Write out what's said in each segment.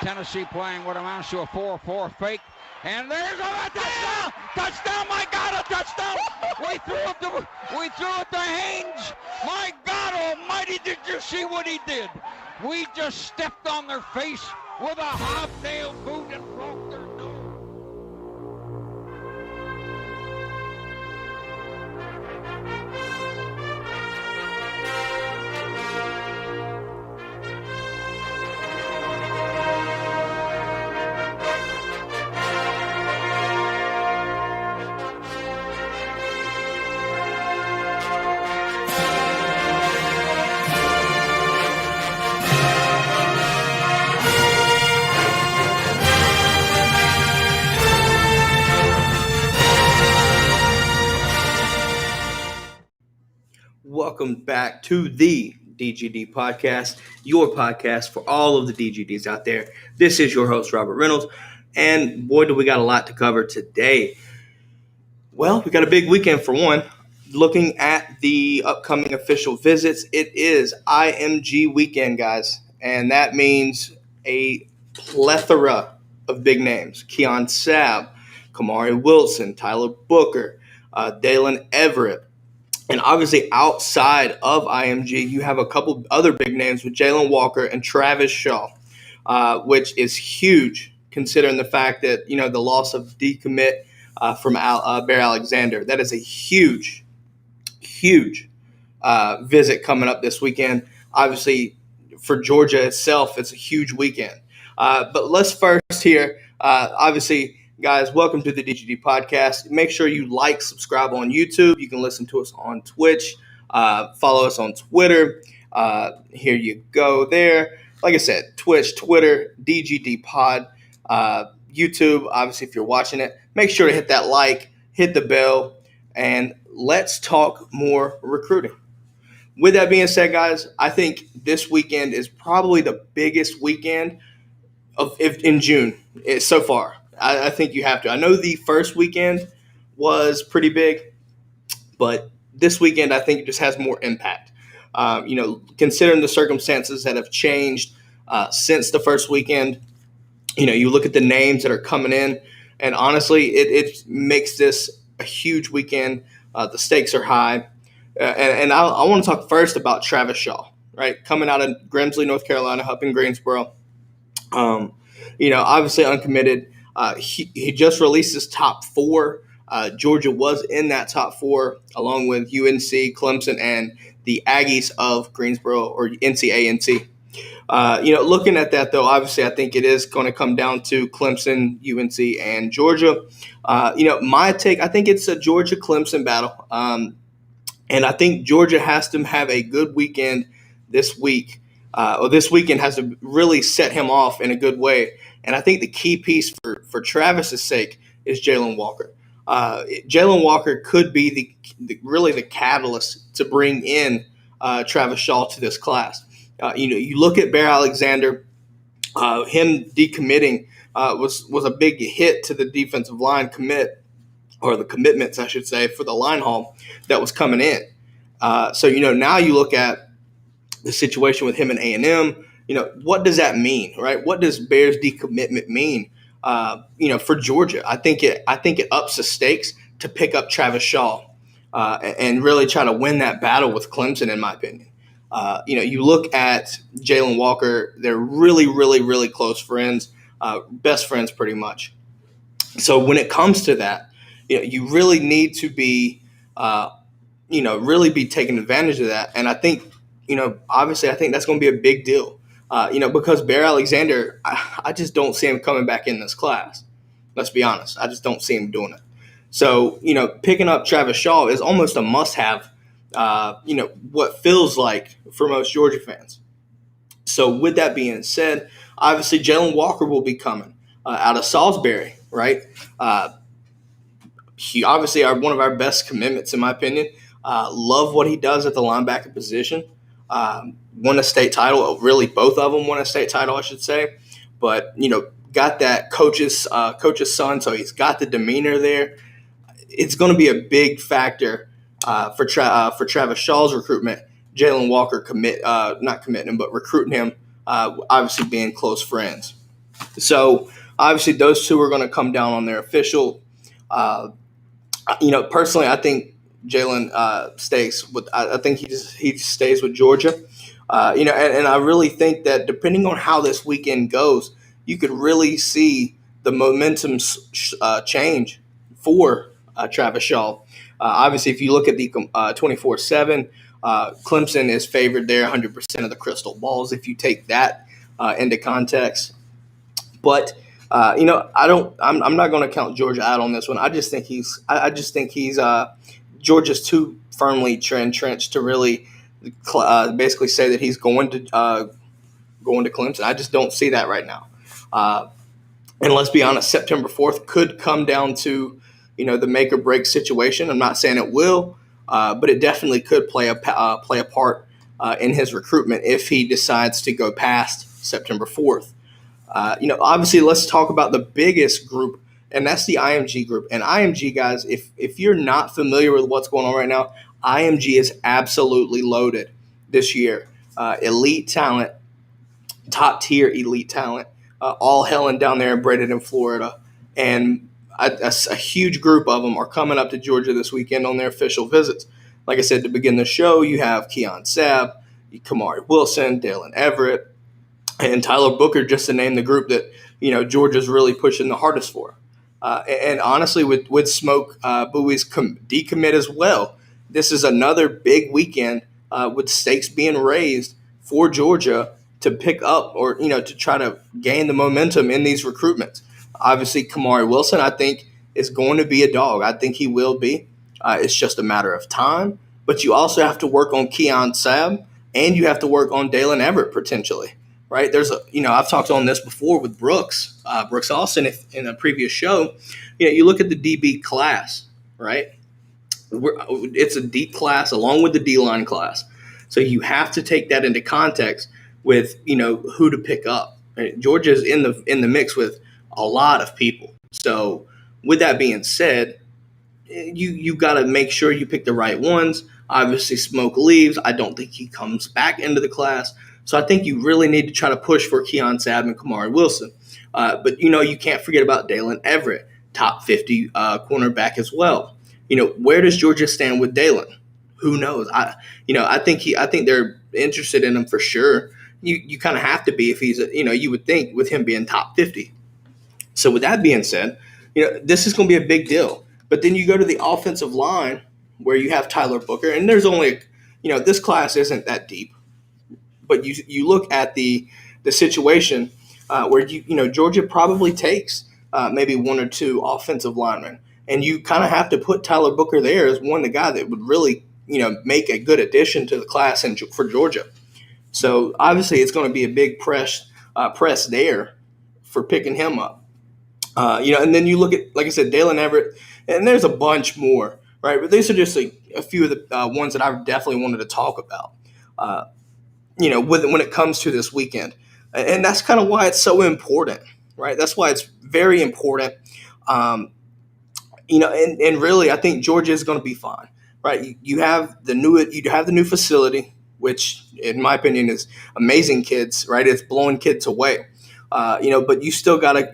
Tennessee playing what amounts to a 4-4 fake. And there's a touchdown! Touchdown! My God, a touchdown! We threw it to Haynes. My God Almighty! Did you see what he did? We just stepped on their face with a hobnail boot and broke their nose. Welcome back to the DGD podcast, your podcast for all of the DGDs out there. This is your host, Robert Reynolds, and boy, do we got a lot to cover today. Well, we got a big weekend for one. Looking at the upcoming official visits, it is IMG weekend, guys, and that means a plethora of big names. Keon Sabb, Kamari Wilson, Tyler Booker, Dalen Everett. And obviously outside of IMG, you have a couple other big names with Jalen Walker and Travis Shaw, which is huge considering the fact that, the loss of decommit from Bear Alexander. That is a huge visit coming up this weekend. Obviously, for Georgia itself, it's a huge weekend. But let's first here, obviously, guys, welcome to the DGD podcast. Make sure you like, subscribe on YouTube. You can listen to us on Twitch. Follow us on Twitter. Here you go there. Like I said, Twitch, Twitter, DGD pod, YouTube. Obviously, if you're watching it, make sure to hit that like, hit the bell, and let's talk more recruiting. With that being said, guys, I think this weekend is probably the biggest weekend in June so far. I think you have to. I know the first weekend was pretty big, but this weekend I think it just has more impact. Considering the circumstances that have changed since the first weekend, you look at the names that are coming in, and honestly, it makes this a huge weekend. The stakes are high. And I want to talk first about Travis Shaw, right? Coming out of Grimsley, North Carolina, up in Greensboro. Obviously uncommitted. He just released his top four. Georgia was in that top four, along with UNC, Clemson, and the Aggies of Greensboro, or NCANT. Looking at that, though, obviously I think it is going to come down to Clemson, UNC, and Georgia. My take, I think it's a Georgia-Clemson battle. And I think Georgia has to have a good weekend this week. This weekend has to really set him off in a good way. And I think the key piece for Travis's sake is Jalen Walker. Jalen Walker could be really the catalyst to bring in Travis Shaw to this class. You look at Bear Alexander, him decommitting was a big hit to the defensive line commit, or the commitments, I should say, for the line haul that was coming in. So now you look at the situation with him and A&M. What does that mean, right? What does Bears decommitment mean? For Georgia, I think it ups the stakes to pick up Travis Shaw and really try to win that battle with Clemson, in my opinion. You look at Jalen Walker; they're really, really, really close friends, best friends, pretty much. So when it comes to that, you really need to be, really be taking advantage of that. And I think, obviously, I think that's going to be a big deal. Because Bear Alexander, I just don't see him coming back in this class. Let's be honest. I just don't see him doing it. So, picking up Travis Shaw is almost a must-have, what feels like for most Georgia fans. So, with that being said, obviously, Jalen Walker will be coming out of Salisbury, right? He obviously are one of our best commitments, in my opinion. Love what he does at the linebacker position. Won a state title. Really, both of them won a state title, I should say. But, got that coach's son, so he's got the demeanor there. It's going to be a big factor for Travis Shaw's recruitment. Jalen Walker not committing him, but recruiting him, obviously being close friends. So obviously those two are going to come down on their official. Uh, Personally, I think Jalen stays with. I think he stays with Georgia. And I really think that depending on how this weekend goes, you could really see the momentum change for Travis Shaw. Obviously, if you look at the 24/7, Clemson is favored there 100% of the crystal balls. If you take that into context, but I don't. I'm not going to count Georgia out on this one. I just think he's Georgia's too firmly entrenched to really basically say that he's going to Clemson. I just don't see that right now. And let's be honest, September 4th could come down to the make or break situation. I'm not saying it will, but it definitely could play a part in his recruitment if he decides to go past September 4th. Obviously, let's talk about the biggest group, and that's the IMG group. And IMG, guys, if you're not familiar with what's going on right now, IMG is absolutely loaded this year. Elite talent, top tier elite talent, all hailing down there in Bradenton, Florida. And a huge group of them are coming up to Georgia this weekend on their official visits. Like I said to begin the show, you have Keon Sabb, Kamari Wilson, Dalen Everett, and Tyler Booker, just to name the group that Georgia's really pushing the hardest for. And honestly, with Smoke Bowie's decommit as well, this is another big weekend with stakes being raised for Georgia to pick up or to try to gain the momentum in these recruitments. Obviously, Kamari Wilson, I think, is going to be a dog. I think he will be. It's just a matter of time. But you also have to work on Keon Sabb, and you have to work on Dalen Everett potentially. Right, I've talked on this before with Brooks Austin in a previous show. You look at the DB class, right? It's a deep class along with the D-line class, so you have to take that into context with who to pick up. Right? Georgia's in the mix with a lot of people. So with that being said, you got to make sure you pick the right ones. Obviously, Smoke leaves. I don't think he comes back into the class. So I think you really need to try to push for Keon Sabb and Kamari Wilson. But, you can't forget about Dalen Everett, top 50 cornerback as well. Where does Georgia stand with Dalen? Who knows? I think they're interested in him for sure. You kind of have to be if he's, you would think with him being top 50. So with that being said, this is going to be a big deal. But then you go to the offensive line where you have Tyler Booker, and there's only, this class isn't that deep. But you look at the situation where Georgia probably takes maybe one or two offensive linemen, and you kind of have to put Tyler Booker there as one of the guy that would really make a good addition to the class for Georgia. So obviously it's going to be a big press there for picking him up. And then you look at, like I said, Dalen Everett, and there's a bunch more, right? But these are just a few of the ones that I definitely wanted to talk about. When it comes to this weekend. And that's kind of why it's so important, right? That's why it's very important. And really, I think Georgia is going to be fine, right? You have the new facility, which in my opinion is amazing kids, right? It's blowing kids away. But you still gotta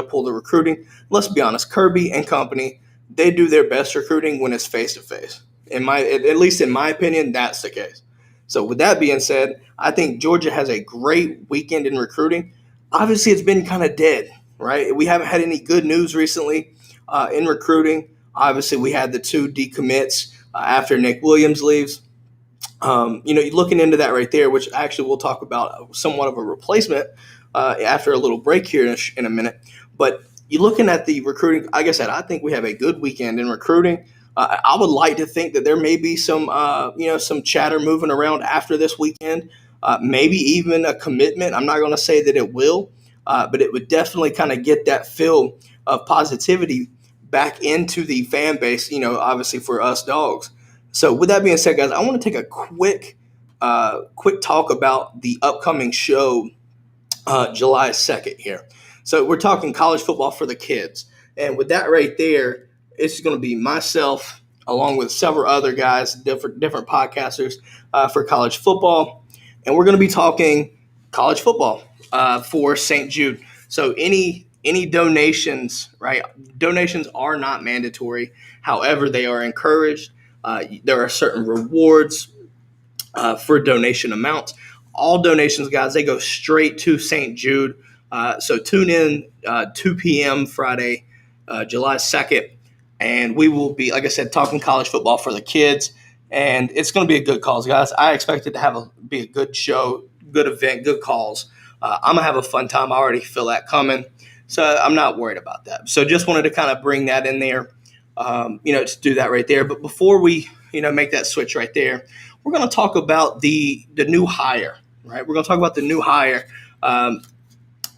pull the recruiting. Let's be honest, Kirby and company, they do their best recruiting when it's face to face. At least in my opinion, that's the case. So with that being said, I think Georgia has a great weekend in recruiting. Obviously, it's been kind of dead, right? We haven't had any good news recently in recruiting. Obviously, we had the two decommits after Nick Williams leaves. You're looking into that right there, which actually we'll talk about somewhat of a replacement after a little break here in a minute. But you're looking at the recruiting. Like I said, I think we have a good weekend in recruiting. I would like to think that there may be some chatter moving around after this weekend, maybe even a commitment. I'm not going to say that it will, but it would definitely kind of get that feel of positivity back into the fan base, obviously for us dogs. So with that being said, guys, I want to take a quick talk about the upcoming show, July 2nd here. So we're talking college football for the kids. And with that right there, it's going to be myself along with several other guys, different podcasters for college football. And we're going to be talking college football for St. Jude. So any donations, right? Donations are not mandatory. However, they are encouraged. There are certain rewards for donation amounts. All donations, guys, they go straight to St. Jude. So tune in 2 p.m. Friday, July 2nd, and we will be, like I said, talking college football for the kids. And it's going to be a good cause, guys. I expect it to be a good show, good event, good calls. I'm going to have a fun time. I already feel that coming. So I'm not worried about that. So just wanted to kind of bring that in there, to do that right there. But before we, make that switch right there, we're going to talk about the new hire, right? We're going to talk about the new hire,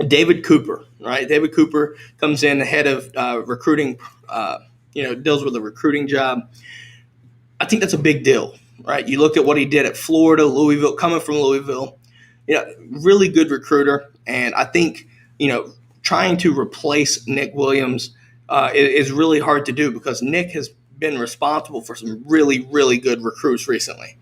David Cooper, right? David Cooper comes in head of recruiting, deals with a recruiting job. I think that's a big deal, right? You look at what he did at Florida, Louisville, coming from Louisville, really good recruiter. And I think, trying to replace Nick Williams is really hard to do because Nick has been responsible for some really, really good recruits recently.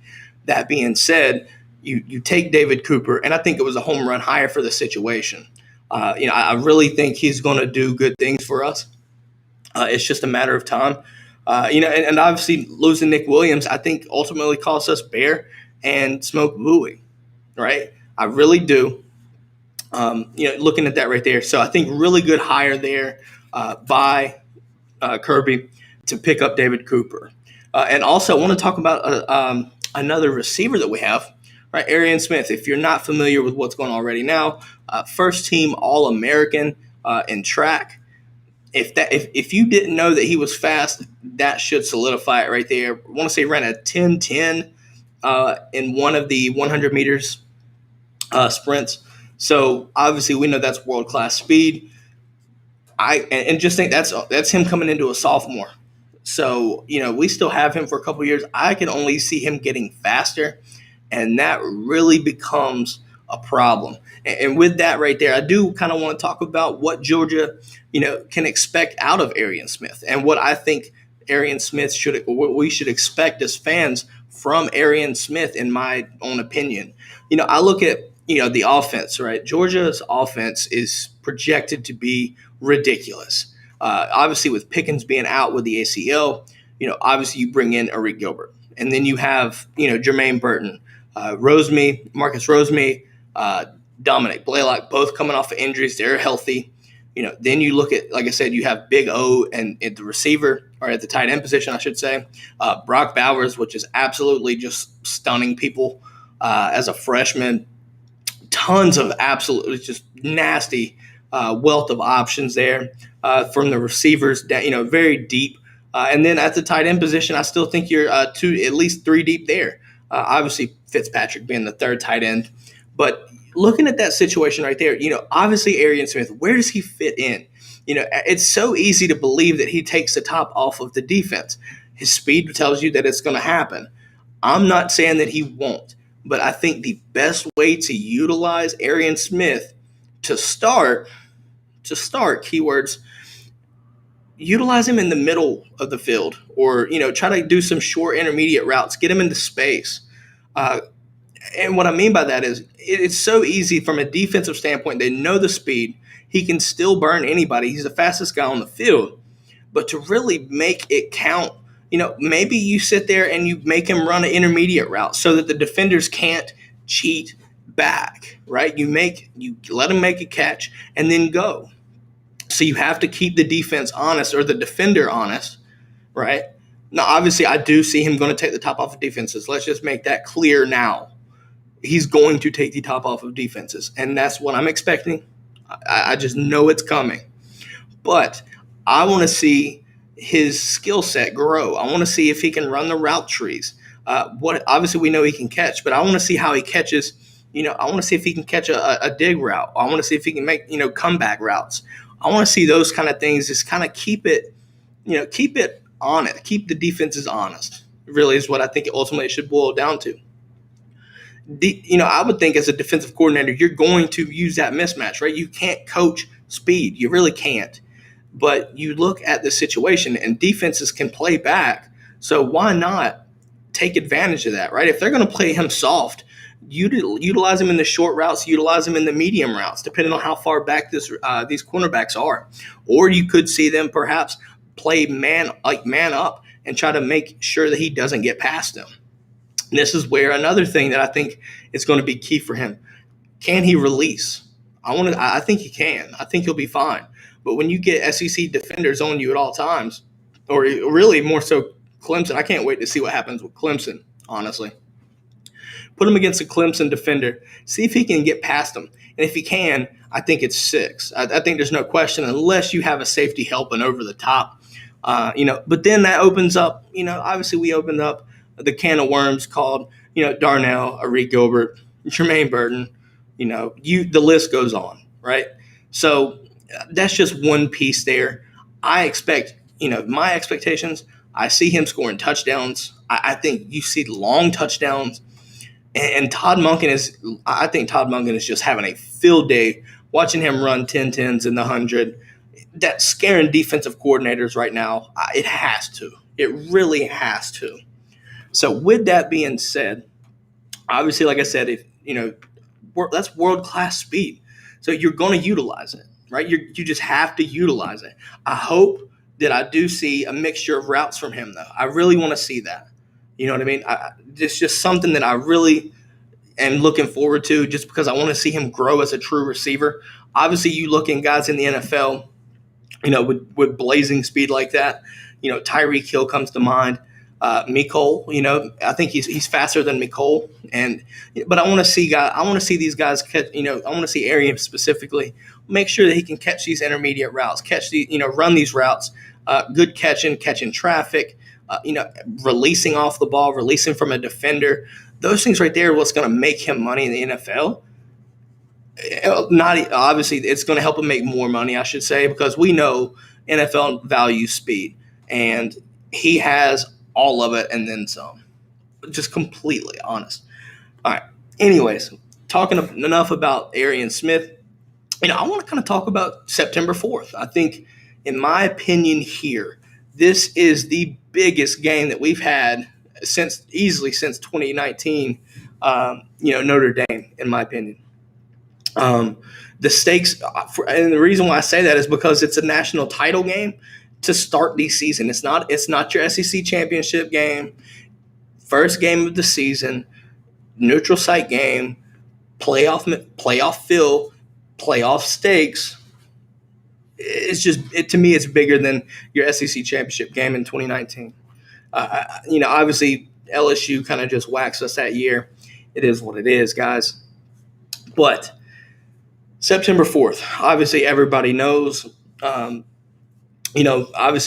That being said, you take David Cooper, and I think it was a home run hire for the situation. I really think he's going to do good things for us. It's just a matter of time. And obviously losing Nick Williams, I think ultimately cost us Bear and Smoke Bowie, right? I really do. Looking at that right there. So I think really good hire there by Kirby to pick up David Cooper. And also I want to talk about another receiver that we have, right? Arian Smith. If you're not familiar with what's going on already now, first team All-American in track. If you didn't know that he was fast, that should solidify it right there. I want to say he ran a 10:10 in one of the 100 meters sprints. So obviously we know that's world-class speed. I just think that's him coming into a sophomore. So, we still have him for a couple of years. I can only see him getting faster, and that really becomes a problem. And with that right there, I do kind of want to talk about what Georgia, can expect out of Arian Smith and what I think Arian Smith what we should expect as fans from Arian Smith, in my own opinion. I look at, the offense, right? Georgia's offense is projected to be ridiculous. Obviously, with Pickens being out with the ACL, obviously you bring in Arik Gilbert. And then you have, Jermaine Burton, Marcus Roseme, Dominic Blaylock, both coming off of injuries. They're healthy. Then you look at, like I said, you have Big O and at the receiver, or at the tight end position, I should say. Brock Bowers, which is absolutely just stunning people as a freshman. Tons of absolutely just nasty wealth of options there from the receivers, very deep. And then at the tight end position, I still think you're at least three deep there. Obviously, Fitzpatrick being the third tight end. But looking at that situation right there, obviously Arian Smith, where does he fit in? It's so easy to believe that he takes the top off of the defense. His speed tells you that it's going to happen. I'm not saying that he won't, but I think the best way to utilize Arian Smith to start, keywords, utilize him in the middle of the field, or, try to do some short intermediate routes, get him into space. And what I mean by that is it's so easy from a defensive standpoint. They know the speed. He can still burn anybody. He's the fastest guy on the field. But to really make it count, maybe you sit there and you make him run an intermediate route so that the defenders can't cheat back, right? You let him make a catch and then go. So you have to keep the defense honest, or the defender honest, right? Now, obviously, I do see him going to take the top off of defenses. Let's just make that clear now. He's going to take the top off of defenses, and that's what I'm expecting. I just know it's coming. But I want to see his skill set grow. I want to see if he can run the route trees. Obviously, we know he can catch, but I want to see how he catches. I want to see if he can catch a dig route. I want to see if he can make, comeback routes. I want to see those kind of things. Just kind of keep it honest. Keep the defenses honest. Really is what I think ultimately it should boil down to. I would think as a defensive coordinator, you're going to use that mismatch, right? You can't coach speed. You really can't. But you look at the situation, and defenses can play back. So why not take advantage of that, right? If they're going to play him soft, utilize him in the short routes, utilize him in the medium routes, depending on how far back these cornerbacks are. Or you could see them perhaps play man up and try to make sure that he doesn't get past them. And this is where another thing that I think is going to be key for him. Can he release? I think he can. I think he'll be fine. But when you get SEC defenders on you at all times, or really more so Clemson, I can't wait to see what happens with Clemson, honestly. Put him against a Clemson defender. See if he can get past him. And if he can, I think it's 6. I think there's no question unless you have a safety helping over the top. But then that opens up, obviously we opened up the can of worms called, Darnell, Arik Gilbert, Jermaine Burton. The list goes on, right? So that's just one piece there. I expect, my expectations, I see him scoring touchdowns. I think you see long touchdowns. And I think Todd Monken is just having a field day watching him run 10-10s in the 100. That's scaring defensive coordinators right now. It has to. It really has to. So with that being said, obviously, like I said, that's world-class speed. So you're going to utilize it, right? You just have to utilize it. I hope that I do see a mixture of routes from him, though. I really want to see that. You know what I mean? It's just something that I really am looking forward to just because I want to see him grow as a true receiver. Obviously, you look in guys in the NFL, with blazing speed like that. Tyreek Hill comes to mind. Mecole, I think he's faster than Mecole. But I want to see these guys catch, I want to see Arian specifically make sure that he can catch these intermediate routes, run these routes, good catching traffic. Releasing off the ball, releasing from a defender, those things right there are what's going to make him money in the NFL. Not obviously, it's going to help him make more money, I should say, because we know NFL values speed, and he has all of it and then some. Just completely honest. All right. Anyways, talking enough about Arian Smith, I want to kind of talk about September 4th. I think, in my opinion, here, this is the biggest game that we've had since 2019, Notre Dame, in my opinion. The stakes, and the reason why I say that is because it's a national title game to start the season. It's not your SEC championship game, first game of the season, neutral site game, playoff fill, playoff stakes. It's just to me, it's bigger than your SEC championship game in 2019. Obviously LSU kind of just waxed us that year. It is what it is, guys. But September 4th, obviously everybody knows. Obviously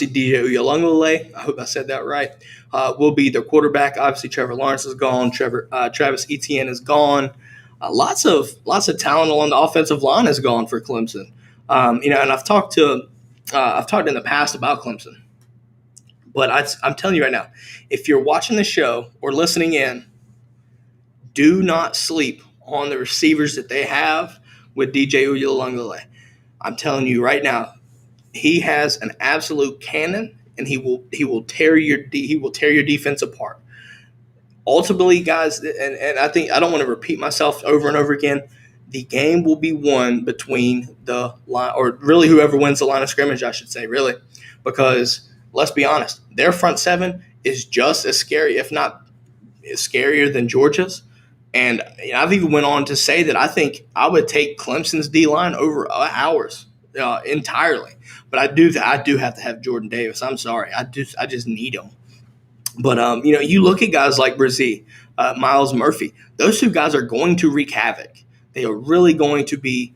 DJ Uiagalelei, I hope I said that right, will be their quarterback. Obviously Trevor Lawrence is gone. Travis Etienne is gone. Lots of talent along the offensive line is gone for Clemson. And I've talked in the past about Clemson, but I'm telling you right now, if you're watching the show or listening in, do not sleep on the receivers that they have with DJ Uiagalelei. I'm telling you right now, he has an absolute cannon, and he will tear your defense apart. Ultimately, guys, and I think I don't want to repeat myself over and over again. The game will be won between the line, or really whoever wins the line of scrimmage, I should say, really, because let's be honest, their front seven is just as scary, if not scarier than Georgia's. And I've even went on to say that I think I would take Clemson's D-line over ours entirely. But I do have to have Jordan Davis. I'm sorry, I just need him. But you look at guys like Brzee, Myles Murphy. Those two guys are going to wreak havoc. They are really going to be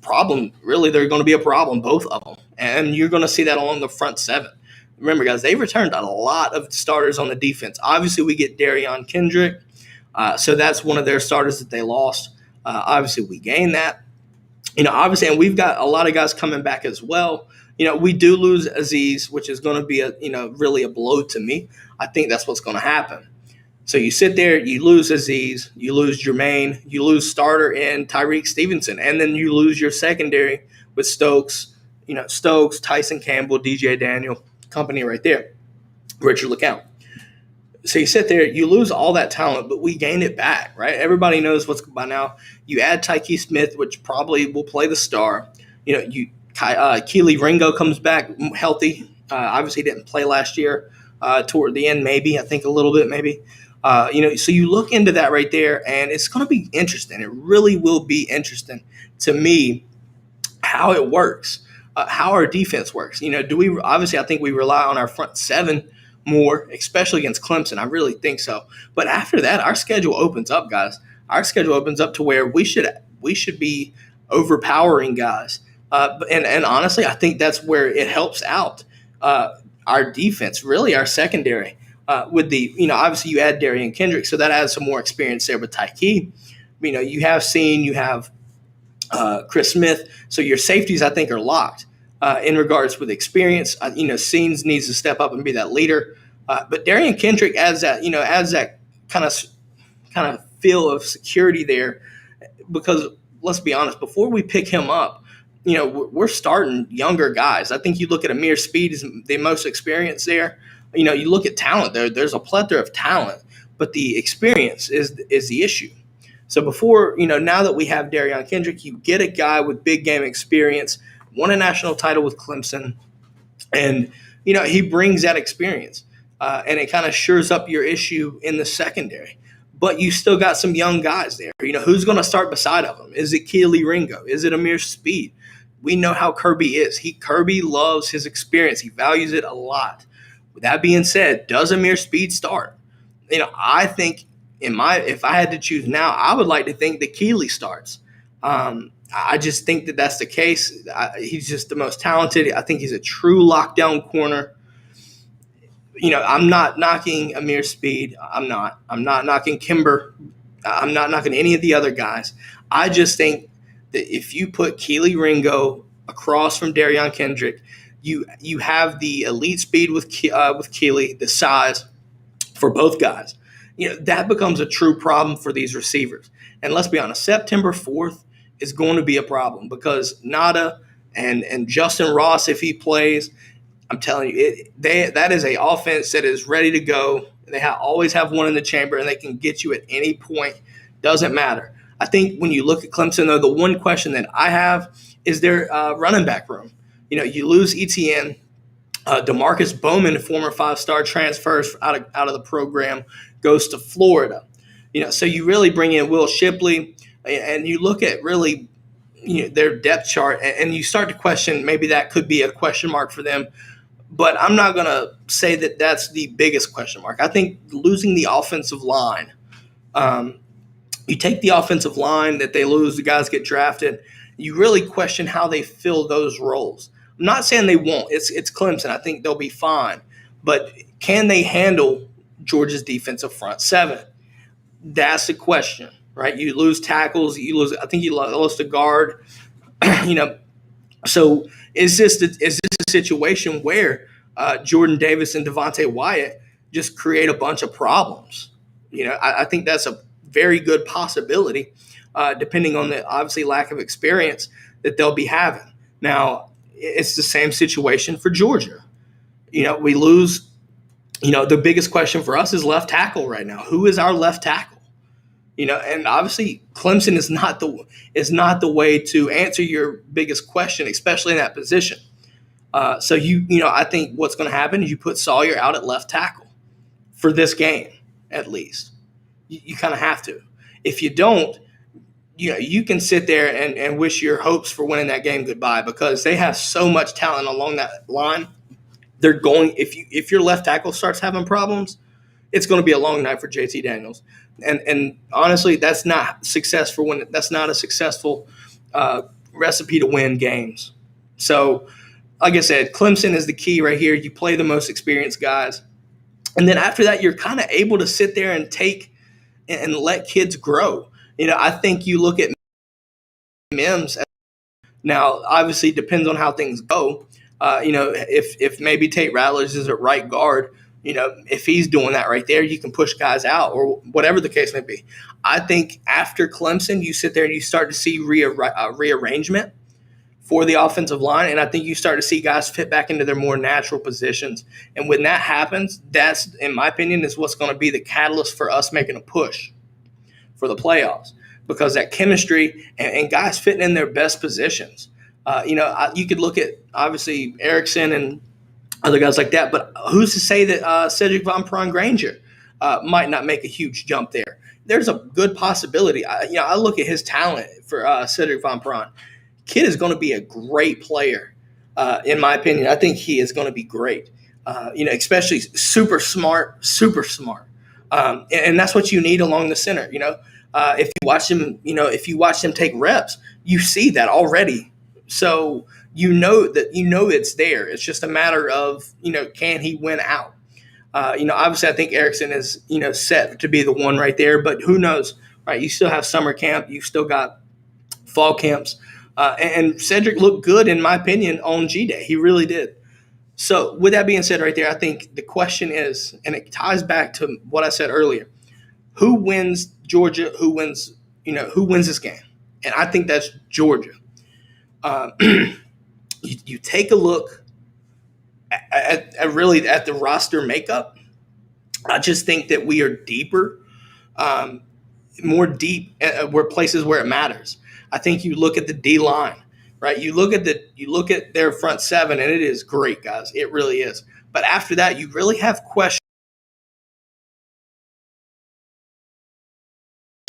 problem. Really, they're going to be a problem, both of them. And you're going to see that along the front seven. Remember, guys, they returned a lot of starters on the defense. Obviously, we get Darion Kendrick. So that's one of their starters that they lost. Obviously, we gained that. Obviously, and we've got a lot of guys coming back as well. We do lose Azeez, which is going to be really a blow to me. I think that's what's going to happen. So you sit there, you lose Azeez, you lose Jermaine, you lose starter in Tyrique Stevenson, and then you lose your secondary with Stokes, Tyson Campbell, DJ Daniel, company right there, Richard LeCounte. So you sit there, you lose all that talent, but we gained it back, right? Everybody knows what's by now. You add Tyke Smith, which probably will play the star. Keely Ringo comes back healthy. Obviously didn't play last year. Toward the end, maybe I think a little bit, maybe. So you look into that right there, and it's going to be interesting. It really will be interesting to me how it works, how our defense works. Do we obviously? I think we rely on our front seven more, especially against Clemson. I really think so. But after that, our schedule opens up, guys. Our schedule opens up to where we should be overpowering guys. And honestly, I think that's where it helps out our defense, really our secondary. With obviously you add Darian Kendrick, so that adds some more experience there with Tyke. You have Chris Smith, so your safeties I think are locked. In regards with experience, Scenes needs to step up and be that leader. But Darian Kendrick adds that kind of feel of security there, because let's be honest, before we pick him up, we're starting younger guys. I think you look at Amir Speed is the most experienced there. You look at talent there. There's a plethora of talent, but the experience is the issue. So before, now that we have Darian Kendrick, you get a guy with big game experience, won a national title with Clemson, and he brings that experience, and it kind of shores up your issue in the secondary. But you still got some young guys there. Who's going to start beside of him? Is it Keely Ringo? Is it Amir Speed? We know how Kirby is. Kirby loves his experience. He values it a lot. With that being said, does Amir Speed start? I think if I had to choose now, I would like to think that Keely starts. I just think that that's the case. He's just the most talented. I think he's a true lockdown corner. I'm not knocking Amir Speed. I'm not knocking Kimber. I'm not knocking any of the other guys. I just think that if you put Keely Ringo across from Darian Kendrick, you have the elite speed with Keely, the size for both guys. That becomes a true problem for these receivers. And let's be honest, September 4th is going to be a problem because Nada and Justin Ross, if he plays, I'm telling you, that is an offense that is ready to go. They always have one in the chamber, and they can get you at any point. Doesn't matter. I think when you look at Clemson, though, the one question that I have is their running back room. You lose ETN. DeMarcus Bowman, former 5-star transfers out of the program, goes to Florida. So you really bring in Will Shipley, and you look at really their depth chart, and you start to question maybe that could be a question mark for them. But I'm not going to say that that's the biggest question mark. I think losing the offensive line, you take the offensive line that they lose, the guys get drafted, you really question how they fill those roles. I'm not saying they won't. It's Clemson. I think they'll be fine. But can they handle Georgia's defensive front seven? That's the question, right? You lose tackles. I think you lost a guard. So is this a situation where Jordan Davis and Devontae Wyatt just create a bunch of problems? I think that's a very good possibility, depending on the obviously lack of experience that they'll be having. Now, it's the same situation for Georgia. We lose. The biggest question for us is left tackle right now. Who is our left tackle? And obviously Clemson is not the way to answer your biggest question, especially in that position. So I think what's going to happen is you put Sawyer out at left tackle for this game, at least. You kind of have to. If you don't, you can sit there and wish your hopes for winning that game goodbye, because they have so much talent along that line. They're going, if your left tackle starts having problems, it's going to be a long night for JT Daniels. And honestly, that's not a successful recipe to win games. So, like I said, Clemson is the key right here. You play the most experienced guys. And then after that, you're kind of able to sit there and take and let kids grow. I think you look at Mims. Now, obviously, it depends on how things go. If maybe Tate Rattlers is at right guard, if he's doing that right there, you can push guys out or whatever the case may be. I think after Clemson, you sit there and you start to see rearrangement for the offensive line, and I think you start to see guys fit back into their more natural positions. And when that happens, that's, in my opinion, is what's going to be the catalyst for us making a push for the playoffs, because that chemistry and guys fitting in their best positions. You could look at, obviously, Erickson and other guys like that, but who's to say that Cedric Von Granger might not make a huge jump there? There's a good possibility. I look at his talent for Cedric Von Pran. Kid is going to be a great player, in my opinion. I think he is going to be great. Especially super smart, and that's what you need along the center. If you watch him take reps, you see that already. So you know it's there. It's just a matter of can he win out? Obviously I think Erickson is set to be the one right there, but who knows? Right, you still have summer camp, you still got fall camps. And Cedric looked good, in my opinion, on G-Day. He really did. So with that being said right there, I think the question is, and it ties back to what I said earlier, who wins Georgia? Who wins this game? And I think that's Georgia. You take a look at the roster makeup. I just think that we are deeper, more deep where places where it matters. I think you look at the D line, right? You look at their front seven, and it is great, guys. It really is. But after that, you really have questions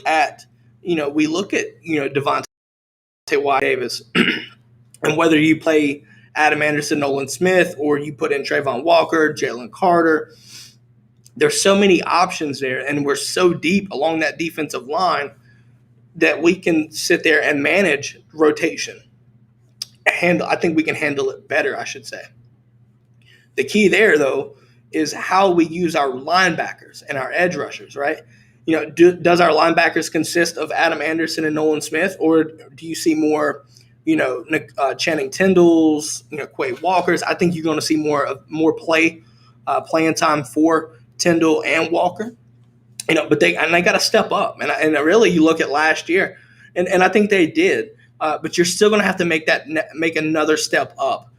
at, we look at, Devontae Wyatt Davis, and whether you play Adam Anderson, Nolan Smith, or you put in Trayvon Walker, Jalen Carter, there's so many options there, and we're so deep along that defensive line that we can sit there and manage rotation. I think we can handle it better, I should say. The key there, though, is how we use our linebackers and our edge rushers, right? Does our linebackers consist of Adam Anderson and Nolan Smith, or do you see more, Channing Tindalls, Quay Walkers? I think you're going to see more playing time for Tindall and Walker. But they got to step up, and really you look at last year, and I think they did. But you're still going to have to make another step up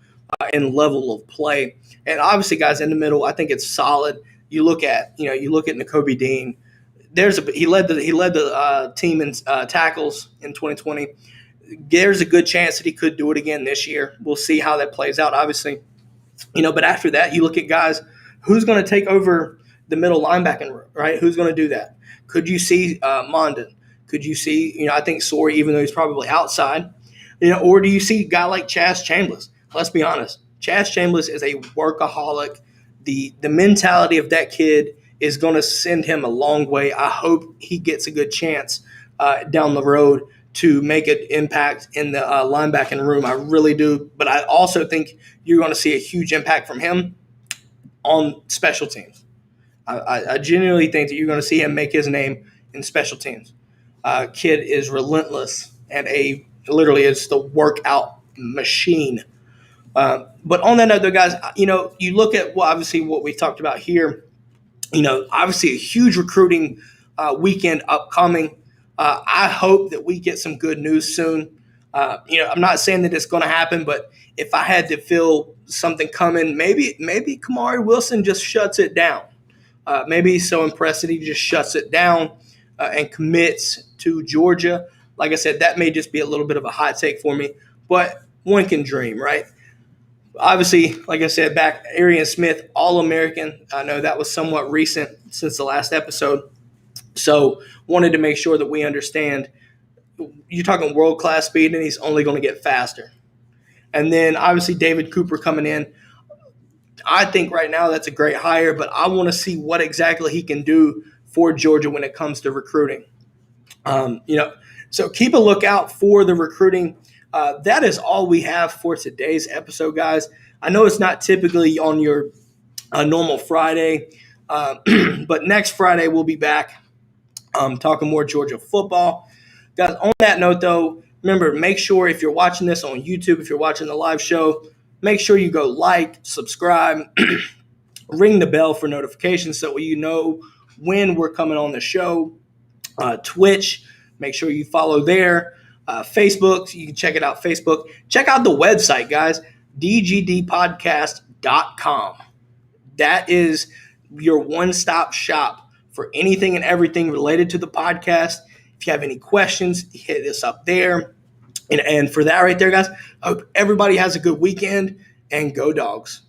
in level of play. And obviously, guys, in the middle, I think it's solid. You look at Nakobe Dean. He led the team in tackles in 2020. There's a good chance that he could do it again this year. We'll see how that plays out, obviously. But after that, you look at guys who's going to take over the middle linebacking room, right? Who's going to do that? Could you see Mondon? Could you see, I think Sorey, even though he's probably outside, or do you see a guy like Chaz Chambliss? Let's be honest. Chaz Chambliss is a workaholic. The mentality of that kid is going to send him a long way. I hope he gets a good chance down the road to make an impact in the linebacking room. I really do. But I also think you're going to see a huge impact from him on special teams. I genuinely think that you're going to see him make his name in special teams. Kid is relentless and literally is the workout machine. But on that note, though, guys, you look at obviously what we talked about here. Obviously a huge recruiting weekend upcoming. I hope that we get some good news soon. I'm not saying that it's going to happen, but if I had to feel something coming, maybe Kamari Wilson just shuts it down. Maybe he's so impressed that he just shuts it down and commits to Georgia. Like I said, that may just be a little bit of a hot take for me, but one can dream, right? Obviously, like I said, back Arian Smith, All-American. I know that was somewhat recent since the last episode. So wanted to make sure that we understand you're talking world-class speed, and he's only going to get faster. And then obviously David Cooper coming in. I think right now that's a great hire, but I want to see what exactly he can do for Georgia when it comes to recruiting. So keep a lookout for the recruiting. That is all we have for today's episode, guys. I know it's not typically on your normal Friday, but next Friday we'll be back talking more Georgia football. Guys, on that note, though, remember, make sure if you're watching this on YouTube, if you're watching the live show, make sure you go like, subscribe, ring the bell for notifications so you know when we're coming on the show. Twitch, make sure you follow there. Facebook. You can check it out. Facebook. Check out the website, guys. DGDpodcast.com. That is your one-stop shop for anything and everything related to the podcast. If you have any questions, hit us up there. And for that right there, guys, I hope everybody has a good weekend, and go Dogs.